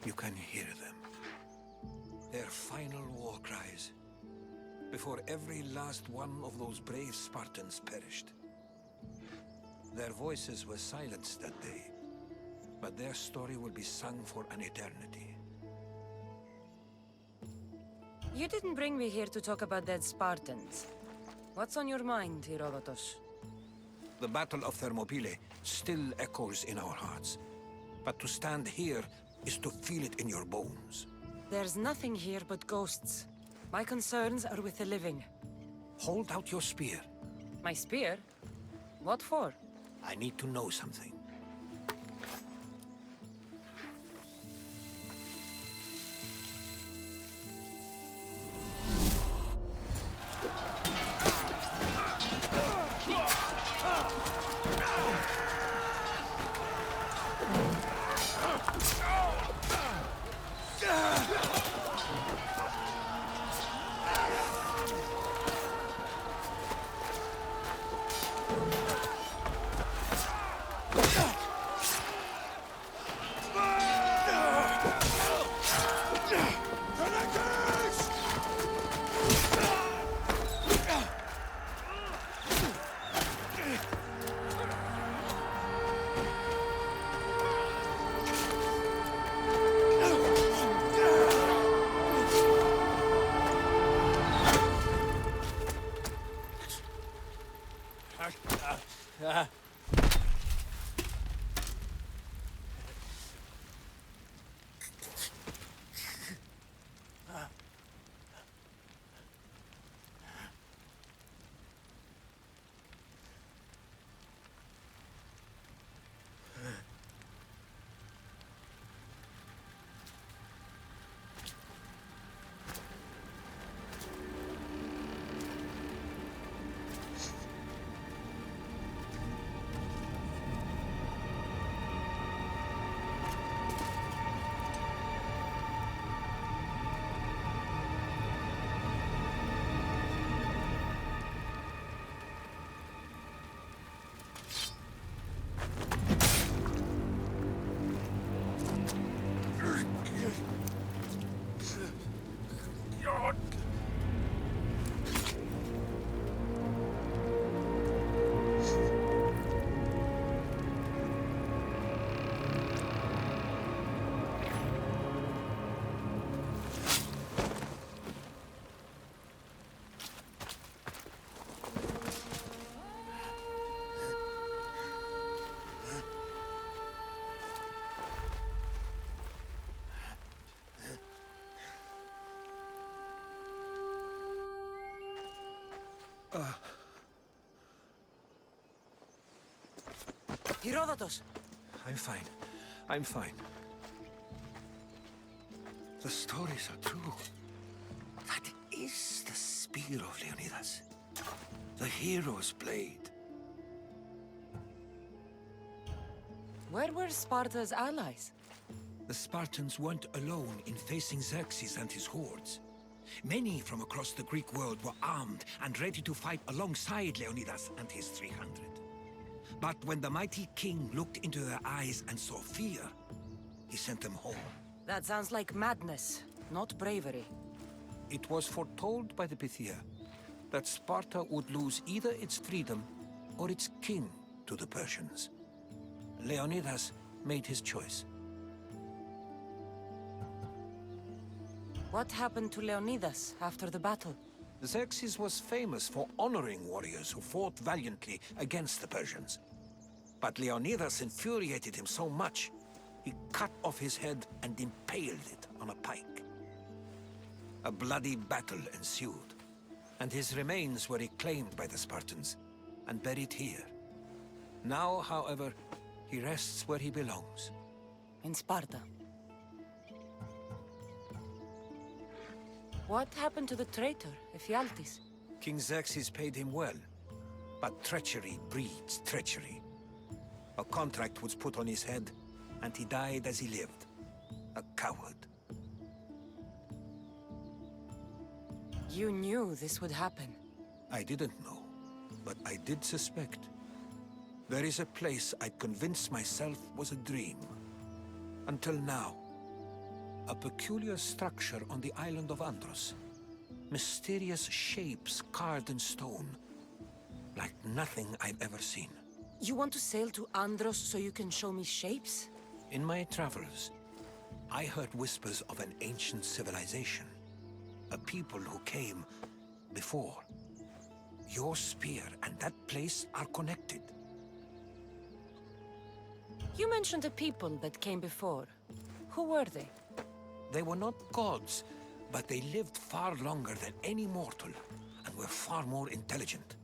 You can hear them. Their final war cries. Before every last one of those brave Spartans perished. Their voices were silenced that day, but their story will be sung for an eternity. You didn't bring me here to talk about dead Spartans. What's on your mind, Herodotus? The Battle of Thermopylae still echoes in our hearts. But to stand here is to feel it in your bones. There's nothing here but ghosts. My concerns are with the living. Hold out your spear. My spear? What for? I need to know something. Herodotus! I'm fine. I'm fine. The stories are true. That is the spear of Leonidas. The hero's blade. Where were Sparta's allies? The Spartans weren't alone in facing Xerxes and his hordes. Many from across the Greek world were armed and ready to fight alongside Leonidas and his 300. But when the mighty king looked into their eyes and saw fear, he sent them home. That sounds like madness, not bravery. It was foretold by the Pythia that Sparta would lose either its freedom or its king to the Persians. Leonidas made his choice. What happened to Leonidas after the battle? Xerxes was famous for honoring warriors who fought valiantly against the Persians. But Leonidas infuriated him so much, he cut off his head and impaled it on a pike. A bloody battle ensued, and his remains were reclaimed by the Spartans and buried here. Now, however, he rests where he belongs. In Sparta. What happened to the traitor, Ephialtes? King Xerxes paid him well, but treachery breeds treachery. A contract was put on his head, and he died as he lived. A coward. You knew this would happen. I didn't know, but I did suspect. There is a place I'd convinced myself was a dream. Until now. A peculiar structure on the island of Andros. Mysterious shapes carved in stone. Like nothing I've ever seen. You want to sail to Andros so you can show me shapes? In my travels, I heard whispers of an ancient civilization. A people who came before. Your spear and that place are connected. You mentioned a people that came before. Who were they? They were not gods, but they lived far longer than any mortal, and were far more intelligent.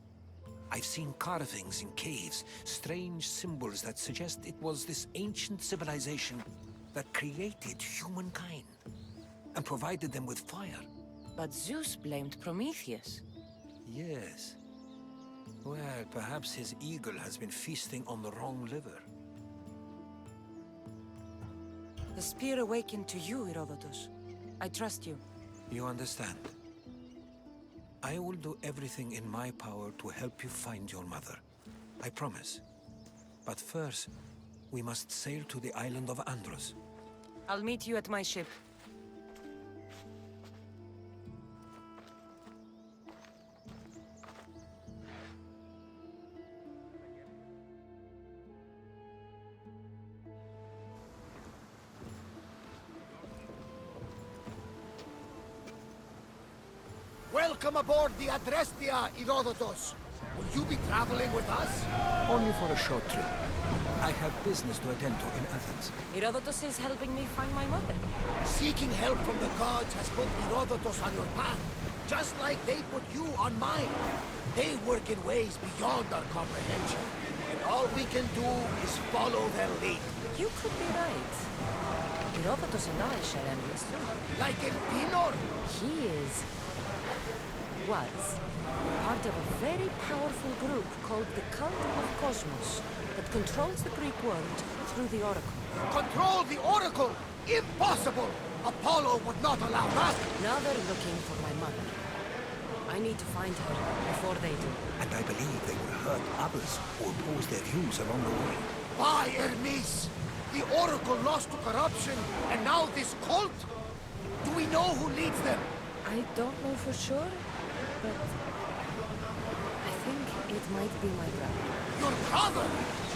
I've seen carvings in caves, strange symbols that suggest it was this ancient civilization that created humankind, and provided them with fire. But Zeus blamed Prometheus. Yes. Well, perhaps his eagle has been feasting on the wrong liver. The spear awakened to you, Herodotus. I trust you. You understand? I will do everything in my power to help you find your mother. I promise. But first, we must sail to the island of Andros. I'll meet you at my ship. Welcome aboard the Adrestia, Herodotus. Will you be traveling with us? Only for a short trip. I have business to attend to in Athens. Herodotus is helping me find my mother. Seeking help from the gods has put Herodotus on your path, just like they put you on mine. They work in ways beyond our comprehension, and all we can do is follow their lead. You could be right. Herodotus and I shall end this soon. Like Elpinor. Was part of a very powerful group called the Cult of Cosmos that controls the Greek world through the Oracle. Control the Oracle! Impossible! Apollo would not allow that! Now they're looking for my mother. I need to find her before they do. And I believe they will hurt others who oppose their views along the way. By Hermes! The Oracle lost to corruption, and now this cult? Do we know who leads them? I don't know for sure, but I think it might be my brother. Your brother?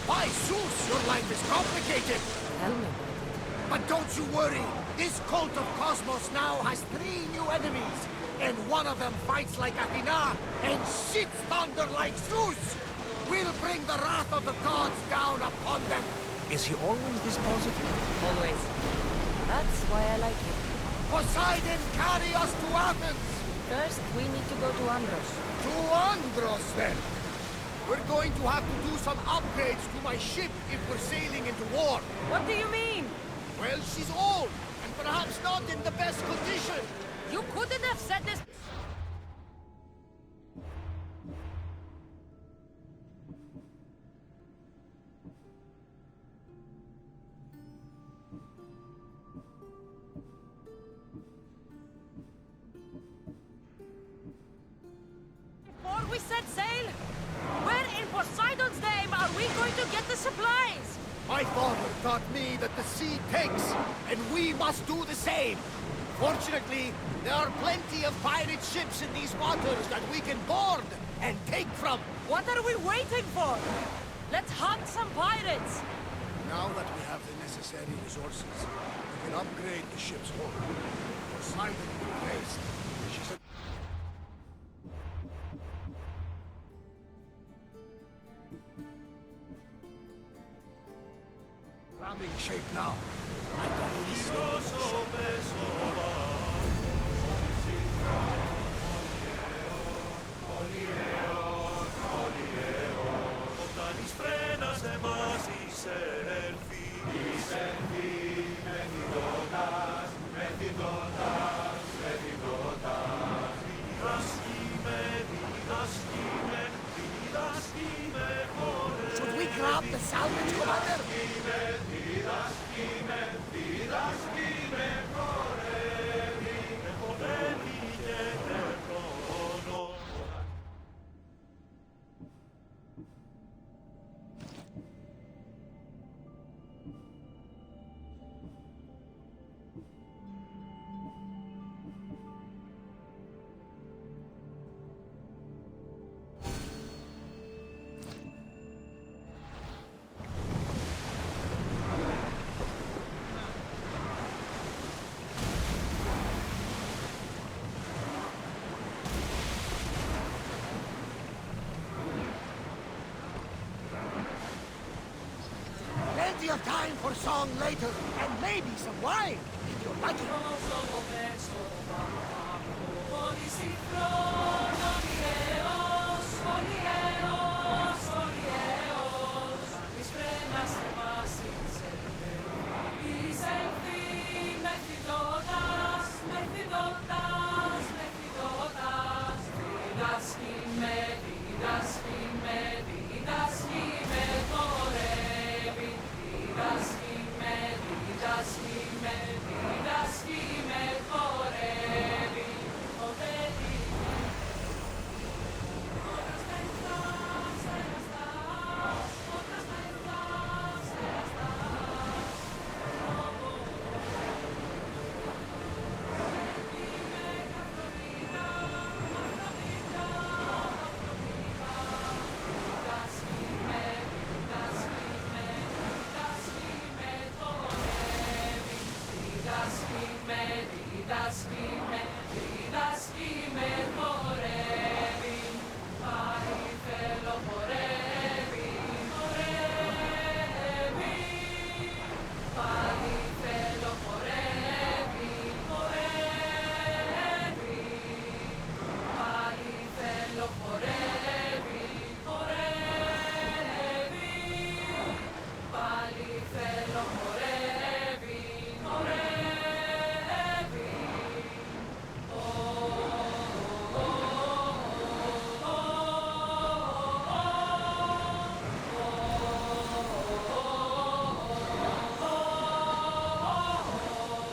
By Zeus, your life is complicated! Tell me about it. But don't you worry! This cult of Cosmos now has 3 new enemies, and one of them fights like Athena and shits thunder like Zeus! We'll bring the wrath of the gods down upon them! Is he always this positive? Always. That's why I like him. Poseidon, carry us to Athens! First, we need to go to Andros. To Andros, then! We're going to have to do some upgrades to my ship if we're sailing into war. What do you mean? Well, she's old, and perhaps not in the best condition. You couldn't have said this. Before we set sail? Where in Poseidon's name are we going to get the supplies? My father taught me that the sea takes, and we must do the same. Fortunately, there are plenty of pirate ships in these waters that we can board and take from. What are we waiting for? Let's hunt some pirates! Now that we have the necessary resources, we can upgrade the ship's hull. Poseidon will rest. She's a... ramming shape now. I can listen. Should we grab the salvage, Commander? for song later, and maybe some wine, if you're lucky.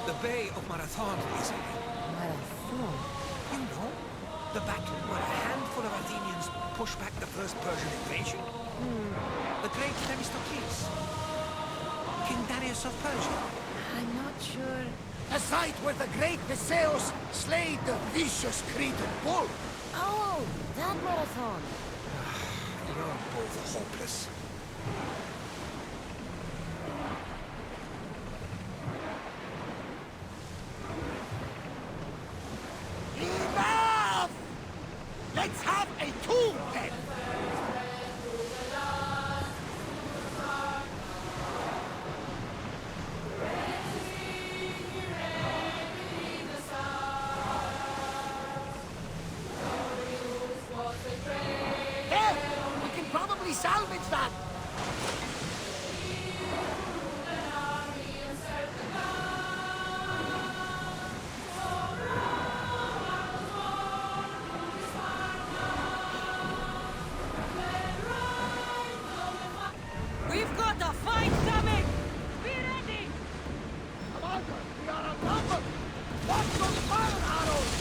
The Bay of Marathon, isn't it? Marathon. You know, the battle where a handful of Athenians pushed back the first Persian invasion. The great Themistocles. King Darius of Persia. I'm not sure. The site where the great Theseus slayed the vicious Cretan bull. Oh, that marathon. You're both hopeless. Enough! Let's have a tomb then! There! We can probably salvage that! We've got a fight coming! Be ready! Commander, we are outnumbered! Watch those fire arrows!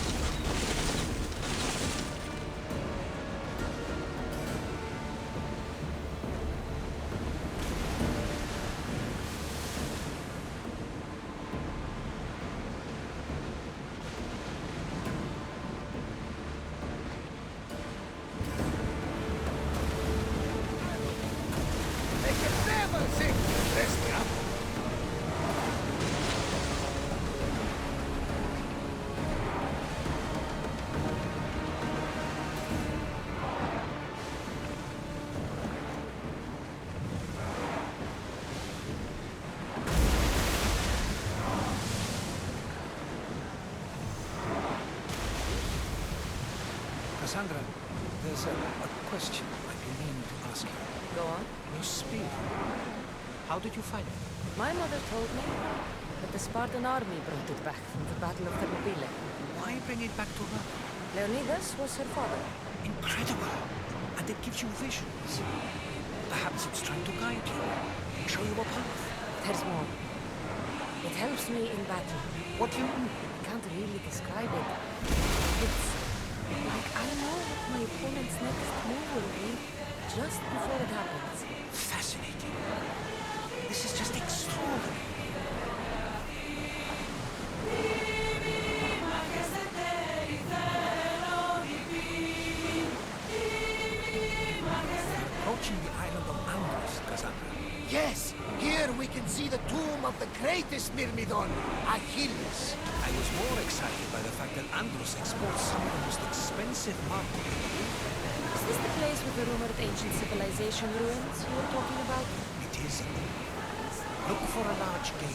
They can never sing Restia. Cassandra, there's a question I've been meaning to ask you. Go on. Your spear. How did you find it? My mother told me that the Spartan army brought it back from the Battle of Thermopylae. Why bring it back to her? Leonidas was her father. Incredible! And it gives you visions. Perhaps it's trying to guide you, show you a path. There's more. It helps me in battle. What do you mean? I can't really describe it. It's like I know what my opponent's next move will be just before it happens. Fascinating. This is just extraordinary. Approaching the island of Andros, Cassandra. Yes, here we can see the tomb of the greatest Myrmidon, Achilles. I was more excited by the fact that Andros exports some of the most expensive marble. Is this the place with the rumored ancient civilization ruins you were talking about? It is. Look for a large gate.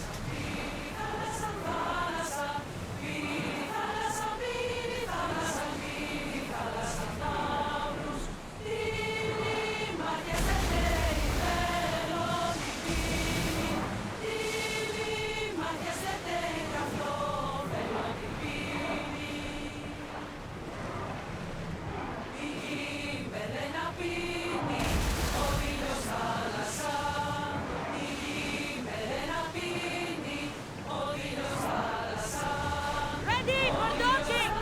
Ready for docking!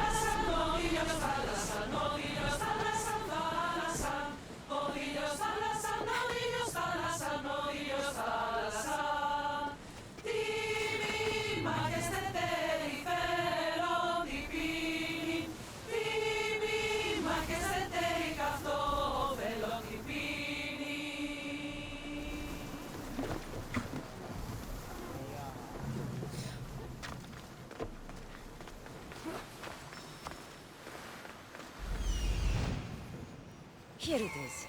Here it is.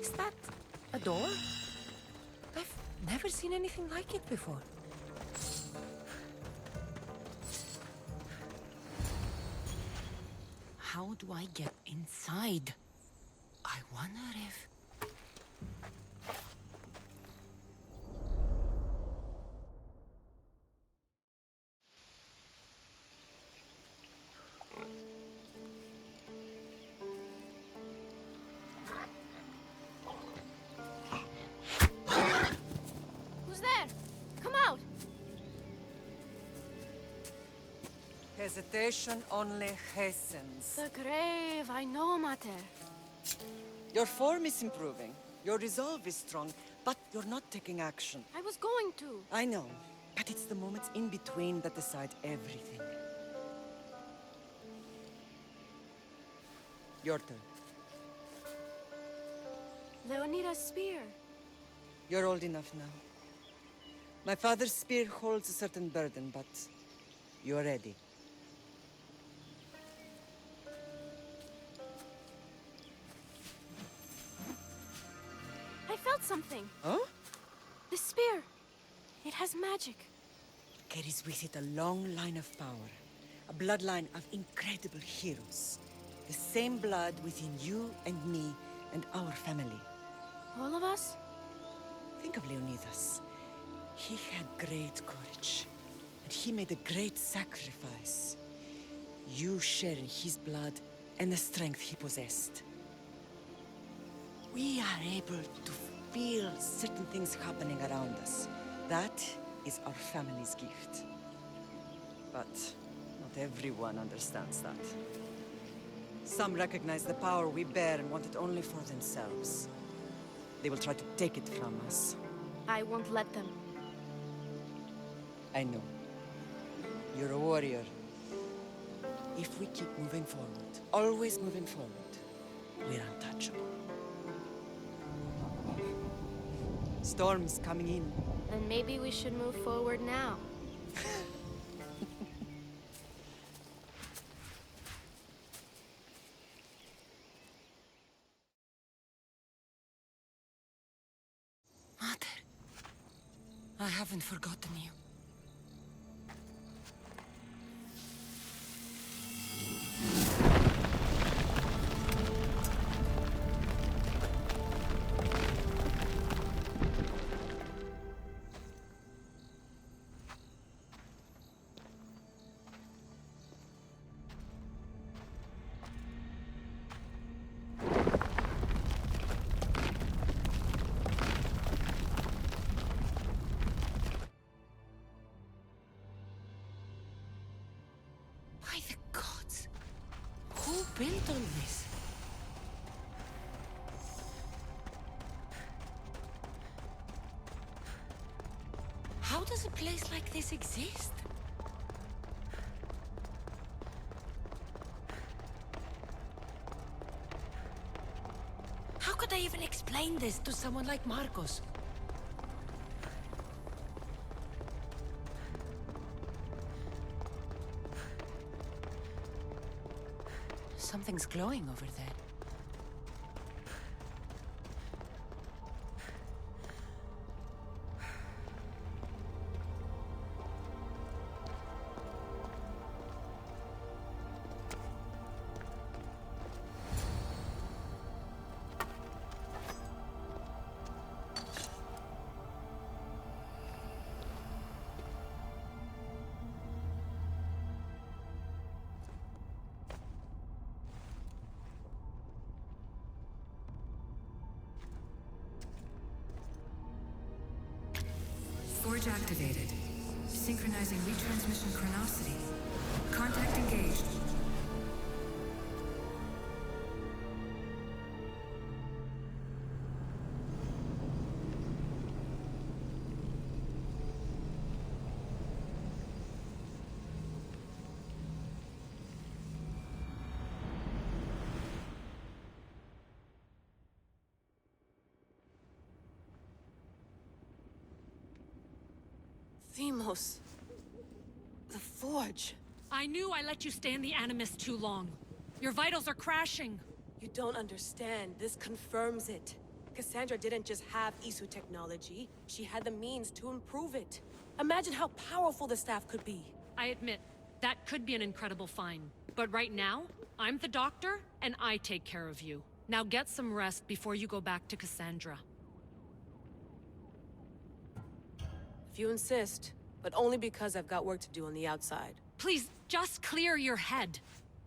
Is that a door? I've never seen anything like it before. How do I get inside? I wonder if... Who's there? Come out! Hesitation only hastens. The grave, I know, Mater. Your form is improving. Your resolve is strong, but you're not taking action. I was going to. I know, but it's the moments in between that decide everything. Your turn. Leonida's spear. You're old enough now. My father's spear holds a certain burden, but you're ready. I felt something. Huh? The spear. It has magic. Carries with it a long line of power. A bloodline of incredible heroes. The same blood within you and me and our family. All of us? Think of Leonidas. He had great courage. And he made a great sacrifice. You share in his blood and the strength he possessed. We are able to feel certain things happening around us. That is our family's gift. But not everyone understands that. Some recognize the power we bear and want it only for themselves. They will try to take it from us. I won't let them. I know. You're a warrior. If we keep moving forward, always moving forward, we're untouchable. Storm's coming in. Then maybe we should move forward now. Mother, I haven't forgotten you. By the gods! Who built all this? place like this exist? How could I even explain this to someone like Marcos? Something's glowing over there. Forge activated. Synchronizing retransmission chronicity. Contact engaged. Themos. The Forge. I knew I let you stay in the Animus too long. Your vitals are crashing. You don't understand. This confirms it. Cassandra didn't just have Isu technology. She had the means to improve it. Imagine how powerful the staff could be. I admit, that could be an incredible find. But right now, I'm the doctor, and I take care of you. Now get some rest before you go back to Cassandra. If you insist, but only because I've got work to do on the outside. Please, just clear your head.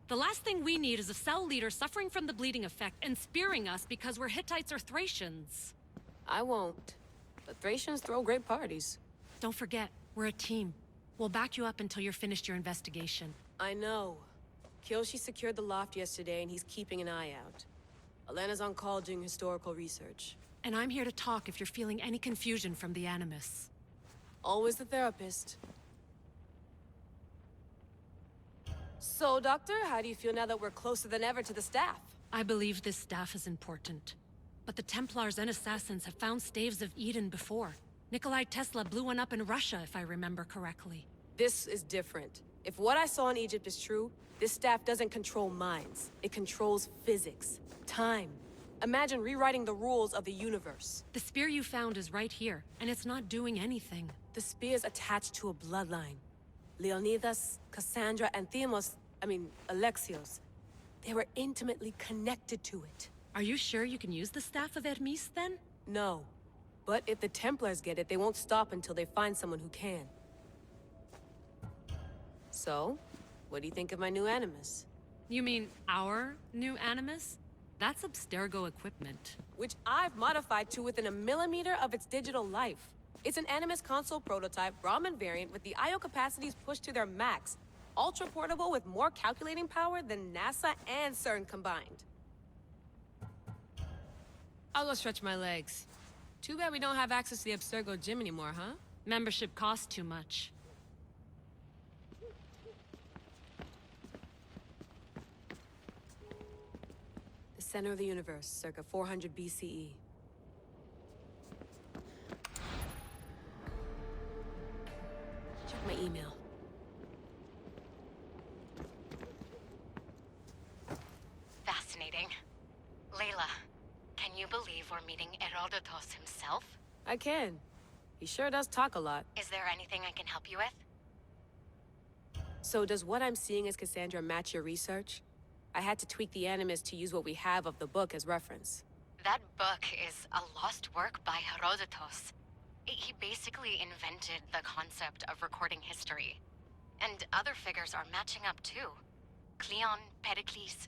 The last thing we need is a cell leader suffering from the bleeding effect and spearing us because we're Hittites or Thracians. I won't. But Thracians throw great parties. Don't forget, we're a team. We'll back you up until you're finished your investigation. I know. Kyoshi secured the loft yesterday and he's keeping an eye out. Elena's on call doing historical research. And I'm here to talk if you're feeling any confusion from the Animus. Always the therapist. So, Doctor, how do you feel now that we're closer than ever to the staff? I believe this staff is important. But the Templars and Assassins have found staves of Eden before. Nikolai Tesla blew one up in Russia, if I remember correctly. This is different. If what I saw in Egypt is true, this staff doesn't control minds. It controls physics, time. Imagine rewriting the rules of the universe. The spear you found is right here, and it's not doing anything. The spear's attached to a bloodline. Leonidas, Cassandra, and Alexios. They were intimately connected to it. Are you sure you can use the Staff of Hermes, then? No. But if the Templars get it, they won't stop until they find someone who can. So, what do you think of my new Animus? You mean our new Animus? That's Abstergo equipment. Which I've modified to within a millimeter of its digital life. It's an Animus console prototype Brahmin variant with the I/O capacities pushed to their max. Ultra portable with more calculating power than NASA and CERN combined. I'll go stretch my legs. Too bad we don't have access to the Abstergo gym anymore, huh? Membership costs too much. The center of the universe, circa 400 BCE. Check my email. Fascinating. Layla, can you believe we're meeting Herodotus himself? I can. He sure does talk a lot. Is there anything I can help you with? So does what I'm seeing as Cassandra match your research? I had to tweak the Animus to use what we have of the book as reference. That book is a lost work by Herodotus. He basically invented the concept of recording history. And other figures are matching up too. Cleon, Pericles.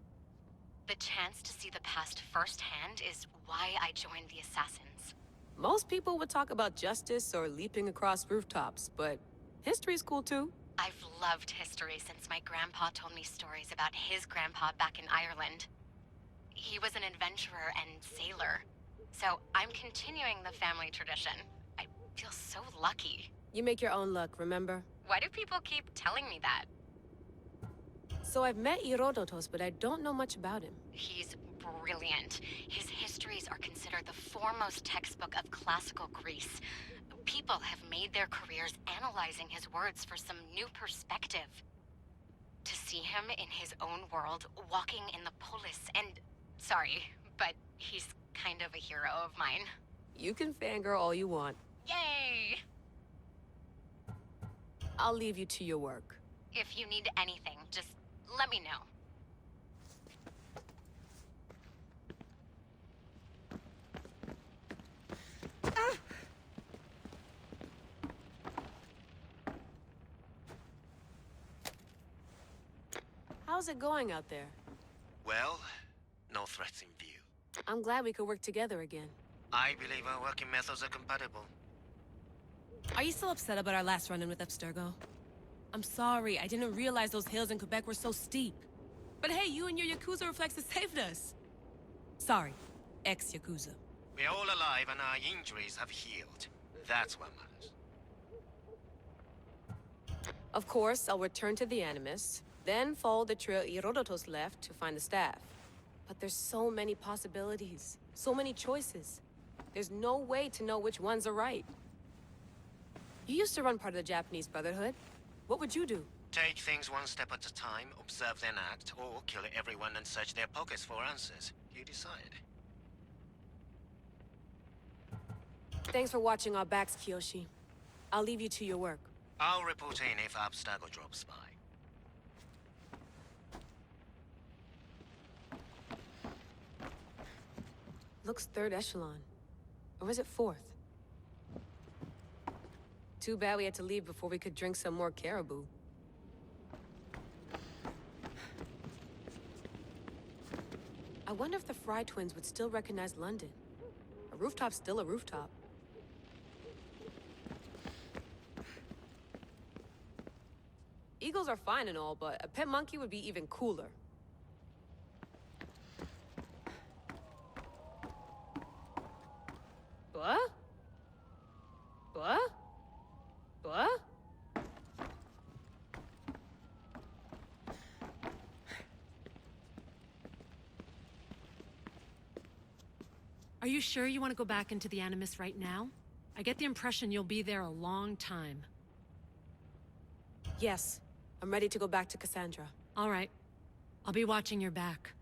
The chance to see the past firsthand is why I joined the Assassins. Most people would talk about justice or leaping across rooftops, but history's cool too. I've loved history since my grandpa told me stories about his grandpa back in Ireland. He was an adventurer and sailor. So I'm continuing the family tradition. I feel so lucky. You make your own luck, remember? Why do people keep telling me that? So I've met Herodotos, but I don't know much about him. He's brilliant. His histories are considered the foremost textbook of classical Greece. People have made their careers analyzing his words for some new perspective. To see him in his own world, walking in the polis, and... Sorry, but he's kind of a hero of mine. You can fangirl all you want. Yay! I'll leave you to your work. If you need anything, just let me know. How's it going out there? Well, no threats in view. I'm glad we could work together again. I believe our working methods are compatible. Are you still upset about our last run-in with Abstergo? I'm sorry, I didn't realize those hills in Quebec were so steep. But hey, you and your Yakuza reflexes saved us. Sorry, ex-Yakuza. We're all alive and our injuries have healed. That's what matters. Of course, I'll return to the Animus, then follow the trail Herodotos left to find the staff. But there's so many possibilities, so many choices. There's no way to know which ones are right. You used to run part of the Japanese Brotherhood. What would you do? Take things one step at a time, observe then act, or kill everyone and search their pockets for answers. You decide. Thanks for watching our backs, Kiyoshi. I'll leave you to your work. I'll report in if Abstergo drops by. Looks third echelon. Or is it fourth? Too bad we had to leave before we could drink some more caribou. I wonder if the Fry twins would still recognize London. A rooftop's still a rooftop. Eagles are fine and all, but a pet monkey would be even cooler. What? What? What? Are you sure you want to go back into the Animus right now? I get the impression you'll be there a long time. Yes. I'm ready to go back to Cassandra. All right. I'll be watching your back.